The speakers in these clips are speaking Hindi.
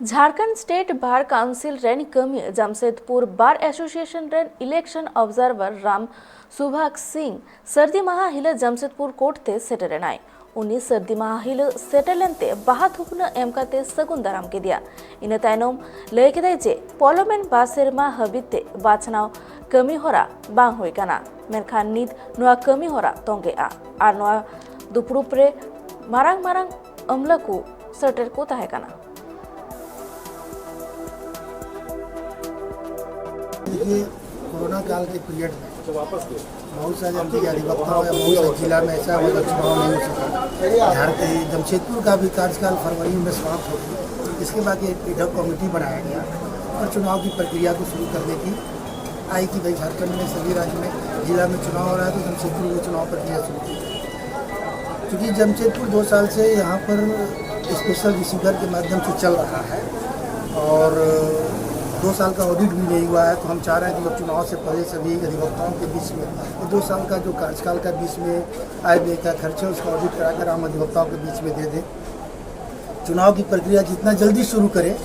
झारखंड स्टेट बार काउंसिल रेन कमी जमशेदपुर बार एसोसिएशन रेन इलेक्शन ऑब्जर्वर राम सुभाग सिंह सर्दी माह हिल जमशेदपुर कोर्ट ते सेटरेनाय उन्नी सर्दी माह हिल सेटलेंते बाहा थुकन एमकाते सगुन दाराम के दिया इन तायनम लय केदाय जे पार्लियामेंट बा सेरमा हबिते बाचनाव कमी होरा बांग होय काना मेनखान नित नोआ कमी होरा तोंगेआ आर नोआ दुपुरुप रे मारांग मारांग अमला को सेटर को ताहे काना। देखिए, कोरोना काल के पीरियड में बहुत सारे अधिवक्ताओं या बहुत सारे जिला में ऐसा होगा चुनाव नहीं हो सका। झारखंड जमशेदपुर का भी कार्यकाल फरवरी में समाप्त हो गया। इसके बाद ये एडहॉक कमेटी बनाया गया और चुनाव की प्रक्रिया को शुरू करने की आई कि भाई झारखंड में सभी राज्य में जिला में चुनाव हो रहा है तो जमशेदपुर में चुनाव प्रक्रिया शुरू की। क्योंकि जमशेदपुर 2 साल से यहाँ पर स्पेशल रिसीवर के माध्यम से चल रहा है और 2 साल का ऑडिट भी नहीं हुआ है, तो हम चाह रहे हैं कि लोग चुनाव से पहले सभी अधिवक्ताओं के बीच में 2 साल का जो कार्यकाल का बीच में आय व्यय का खर्चा उसका ऑडिट कराकर हम अधिवक्ताओं के बीच में दे दें। चुनाव की प्रक्रिया जितना जल्दी शुरू करें,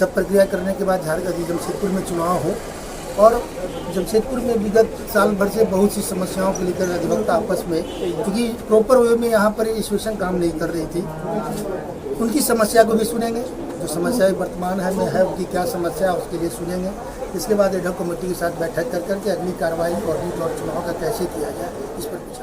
सब प्रक्रिया करने के बाद झारखंड जमशेदपुर में चुनाव हो। और जमशेदपुर में विगत साल भर से बहुत सी समस्याओं को लेकर अधिवक्ता आपस में, क्योंकि प्रॉपर वे में यहाँ पर एसोसिएशन काम नहीं कर रही थी, उनकी समस्या को भी सुनेंगे। जो समस्याएं वर्तमान में है उनकी क्या समस्या है उसके लिए सुनेंगे। इसके बाद एडहॉक कमेटी के साथ बैठक कर करके अगली कार्रवाई ऑडिट और चुनाव का कैसे किया जाए इस पर विचार